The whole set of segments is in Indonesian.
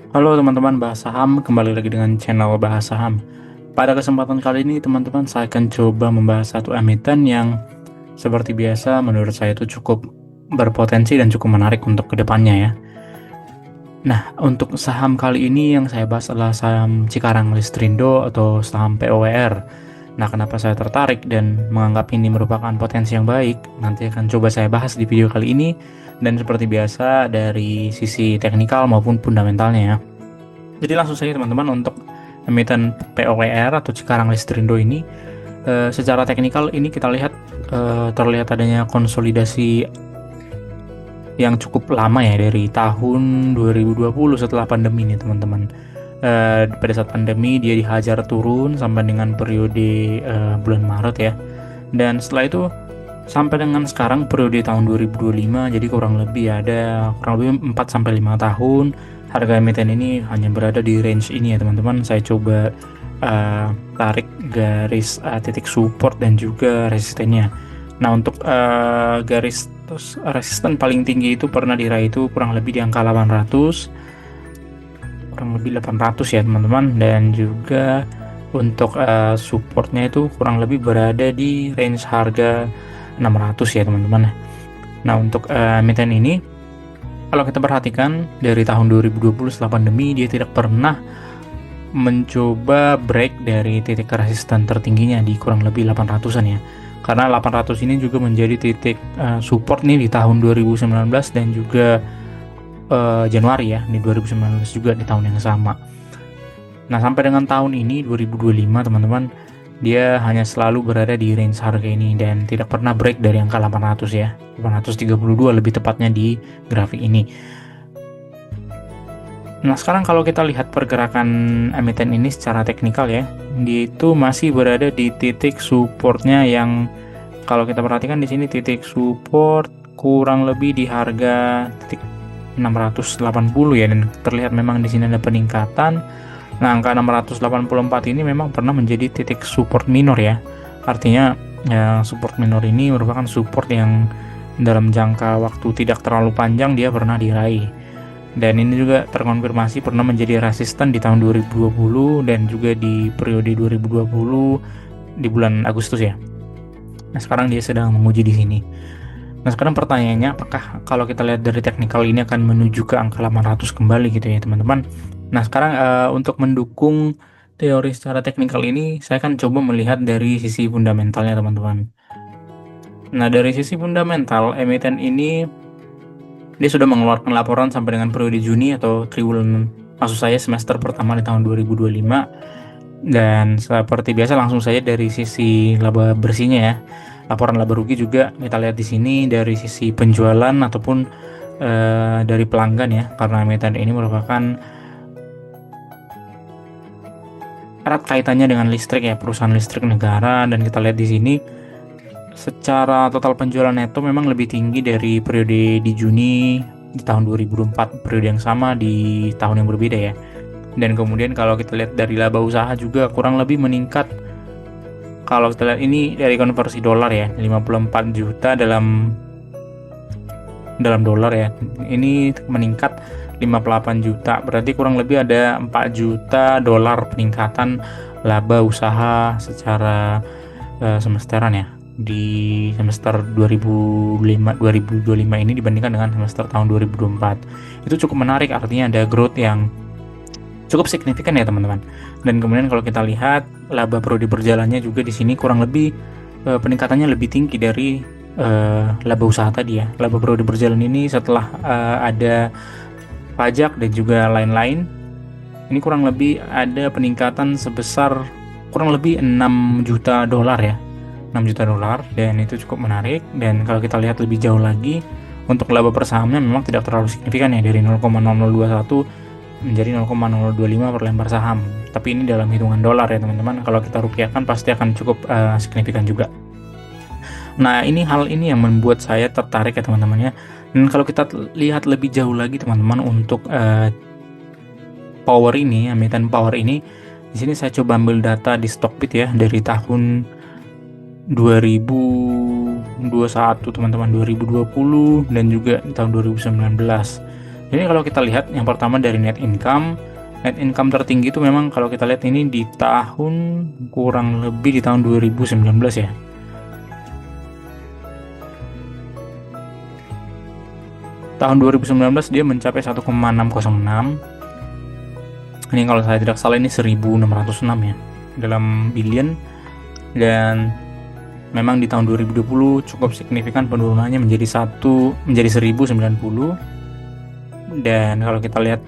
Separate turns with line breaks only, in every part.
Halo teman-teman bahas saham, kembali lagi dengan channel bahas saham. Pada kesempatan kali ini teman-teman saya akan coba membahas satu emiten yang seperti biasa menurut saya itu cukup berpotensi dan cukup menarik untuk kedepannya ya. Nah, untuk saham kali ini yang saya bahas adalah saham Cikarang Listrindo atau saham POWR. Nah, kenapa saya tertarik dan menganggap ini merupakan potensi yang baik? Nanti akan coba saya bahas di video kali ini, dan seperti biasa dari sisi teknikal maupun fundamentalnya ya. Jadi langsung saja teman-teman, untuk emiten POWR atau Cikarang Listrindo ini secara teknikal ini kita lihat terlihat adanya konsolidasi yang cukup lama ya dari tahun 2020 setelah pandemi nih teman-teman. Pada saat pandemi dia dihajar turun sampai dengan periode bulan Maret ya. Dan setelah itu sampai dengan sekarang periode tahun 2025, jadi kurang lebih 4 sampai 5 tahun harga emiten ini hanya berada di range ini ya teman-teman. Saya coba tarik garis titik support dan juga resistennya. Nah, untuk garis resisten paling tinggi itu pernah diraih itu kurang lebih di angka 800, ya teman-teman, dan juga untuk supportnya itu kurang lebih berada di range harga 600 ya teman-teman. Nah, untuk emiten ini kalau kita perhatikan dari tahun 2020 setelah pandemi dia tidak pernah mencoba break dari titik resisten tertingginya di kurang lebih 800-an ya. Karena 800 ini juga menjadi titik support nih di tahun 2019 dan juga Januari ya, di 2019 juga di tahun yang sama. Nah, sampai dengan tahun ini 2025 teman-teman, dia hanya selalu berada di range harga ini dan tidak pernah break dari angka 800 ya. 832 lebih tepatnya di grafik ini. Nah, sekarang kalau kita lihat pergerakan emiten ini secara teknikal ya, dia itu masih berada di titik supportnya yang kalau kita perhatikan di sini titik support kurang lebih di harga titik 680 ya, dan terlihat memang di sini ada peningkatan. Nah, angka 684 ini memang pernah menjadi titik support minor ya. Artinya ya, support minor ini merupakan support yang dalam jangka waktu tidak terlalu panjang dia pernah diraih. Dan ini juga terkonfirmasi pernah menjadi resisten di tahun 2020 dan juga di periode 2020 di bulan Agustus ya. Nah, sekarang dia sedang menguji di sini. Nah, sekarang pertanyaannya, apakah kalau kita lihat dari teknikal ini akan menuju ke angka 800 kembali gitu ya teman-teman. Nah, sekarang untuk mendukung teori secara teknikal ini saya akan coba melihat dari sisi fundamentalnya teman-teman. Nah, dari sisi fundamental emiten ini dia sudah mengeluarkan laporan sampai dengan periode Juni atau triwulan, maksud saya semester pertama di tahun 2025. Dan seperti biasa langsung saja dari sisi laba bersihnya ya. Laporan laba rugi juga kita lihat di sini dari sisi penjualan ataupun dari pelanggan ya, karena emiten ini merupakan erat kaitannya dengan listrik ya, perusahaan listrik negara. Dan kita lihat di sini secara total penjualan neto memang lebih tinggi dari periode di Juni di tahun 2004, periode yang sama di tahun yang berbeda ya. Dan kemudian kalau kita lihat dari laba usaha juga kurang lebih meningkat. Kalau kita lihat ini dari konversi dolar ya, 54 juta dalam dolar ya. Ini meningkat 58 juta. Berarti kurang lebih ada 4 juta dolar peningkatan laba usaha secara semesteran ya di semester 2025 ini dibandingkan dengan semester tahun 2024. Itu cukup menarik, artinya ada growth yang cukup signifikan ya teman-teman. Dan kemudian kalau kita lihat laba periode berjalannya juga di sini kurang lebih peningkatannya lebih tinggi dari laba usaha tadi ya. Laba periode berjalan ini setelah ada pajak dan juga lain-lain, ini kurang lebih ada peningkatan sebesar kurang lebih 6 juta dolar ya. 6 juta dolar, dan itu cukup menarik. Dan kalau kita lihat lebih jauh lagi, untuk laba per sahamnya memang tidak terlalu signifikan ya, dari 0,0021 menjadi 0,025 per lembar saham. Tapi ini dalam hitungan dolar ya teman-teman. Kalau kita rupiahkan pasti akan cukup signifikan juga. Nah, hal ini yang membuat saya tertarik ya teman-teman ya. Dan kalau kita lihat lebih jauh lagi teman-teman, untuk power ini, emiten power ini, di sini saya coba ambil data di Stockbit ya dari tahun 2021 teman-teman, 2020 dan juga di tahun 2019. Jadi kalau kita lihat yang pertama dari net income tertinggi itu memang kalau kita lihat ini di tahun kurang lebih di tahun 2019 ya. Tahun 2019 dia mencapai 1,606. Ini kalau saya tidak salah ini 1606 ya dalam billion, dan memang di tahun 2020 cukup signifikan penurunannya menjadi 1090. Dan kalau kita lihat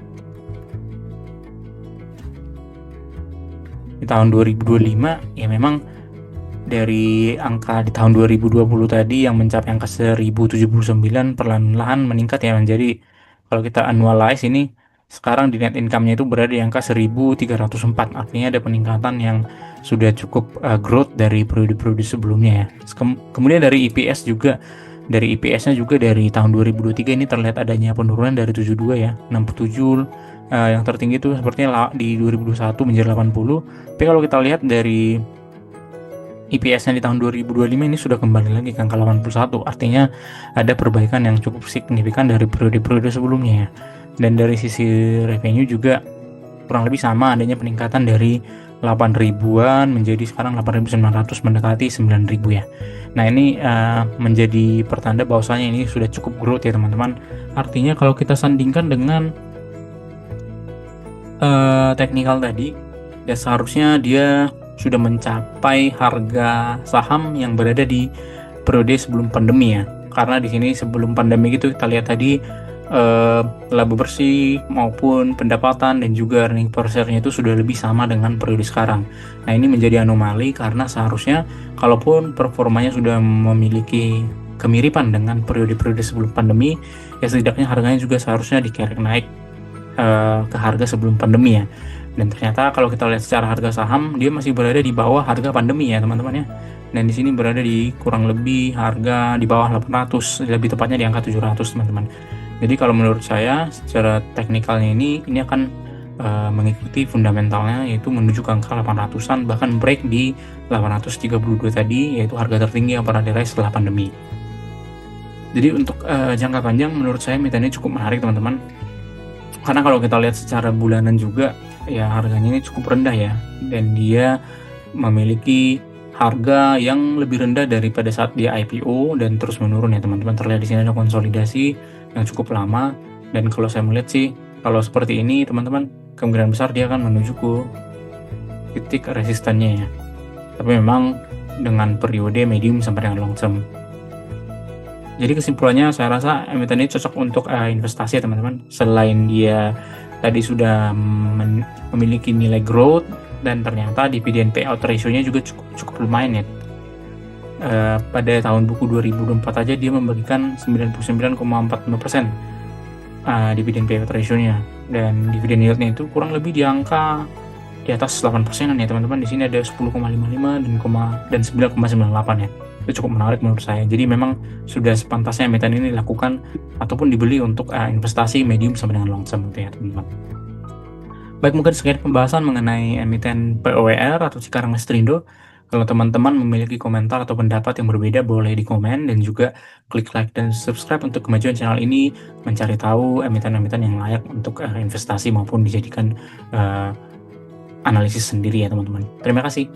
di tahun 2025 ya memang dari angka di tahun 2020 tadi yang mencapai angka 1079 perlahan-lahan meningkat ya menjadi, kalau kita annualize ini sekarang di net income-nya itu berada di angka 1304. Artinya ada peningkatan yang sudah cukup growth dari periode-periode sebelumnya ya. Kemudian dari EPS juga, dari EPS-nya juga dari tahun 2023 ini terlihat adanya penurunan dari 72 ya, 67. Yang tertinggi itu sepertinya di 2021 menjadi 80. Tapi kalau kita lihat dari EPS-nya di tahun 2025 ini sudah kembali lagi ke angka 81. Artinya ada perbaikan yang cukup signifikan dari periode-periode sebelumnya ya. Dan dari sisi revenue juga kurang lebih sama, adanya peningkatan dari 8 ribuan menjadi sekarang 8.900 mendekati 9.000 ya. Nah ini menjadi pertanda bahwasanya ini sudah cukup growth ya teman-teman. Artinya kalau kita sandingkan dengan teknikal tadi ya, seharusnya dia sudah mencapai harga saham yang berada di periode sebelum pandemi ya. Karena di sini sebelum pandemi itu kita lihat tadi laba bersih maupun pendapatan dan juga earning per share-nya itu sudah lebih sama dengan periode sekarang. Nah ini menjadi anomali karena seharusnya kalaupun performanya sudah memiliki kemiripan dengan periode-periode sebelum pandemi ya, setidaknya harganya juga seharusnya dikerek naik ke harga sebelum pandemi ya. Dan ternyata kalau kita lihat secara harga saham dia masih berada di bawah harga pandemi ya teman-teman ya. Dan di sini berada di kurang lebih harga di bawah 800, lebih tepatnya di angka 700 teman-teman. Jadi kalau menurut saya secara teknikalnya ini akan mengikuti fundamentalnya, yaitu menuju ke angka 800-an, bahkan break di 832 tadi, yaitu harga tertinggi yang pernah diraih setelah pandemi. Jadi untuk jangka panjang menurut saya emiten ini cukup menarik teman-teman. Karena kalau kita lihat secara bulanan juga ya harganya ini cukup rendah ya, dan dia memiliki harga yang lebih rendah daripada saat dia IPO dan terus menurun ya teman-teman. Terlihat di sini ada konsolidasi yang cukup lama, dan kalau saya melihat sih kalau seperti ini teman-teman kemungkinan besar dia akan menuju ke titik resistannya ya. Tapi memang dengan periode medium sampai dengan long term. Jadi kesimpulannya saya rasa emiten ini cocok untuk investasi ya teman-teman. Selain dia tadi sudah memiliki nilai growth dan ternyata dividen payout ratio-nya juga cukup lumayan ya. Pada tahun buku 2024 aja dia memberikan 99,45% dividen payout ratio-nya, dan dividen yield-nya itu kurang lebih di angka di atas 8%-an ya teman-teman. Di sini ada 10,55 dan 9,98 ya. Itu cukup menarik menurut saya. Jadi memang sudah sepantasnya emiten ini dilakukan ataupun dibeli untuk investasi medium sampai dengan long term gitu ya teman-teman. Baik, mungkin sekian pembahasan mengenai emiten POWR atau Cikarang Lestarindo. Kalau teman-teman memiliki komentar atau pendapat yang berbeda boleh di komen, dan juga klik like dan subscribe untuk kemajuan channel ini mencari tahu emiten-emiten yang layak untuk investasi maupun dijadikan analisis sendiri ya teman-teman. Terima kasih.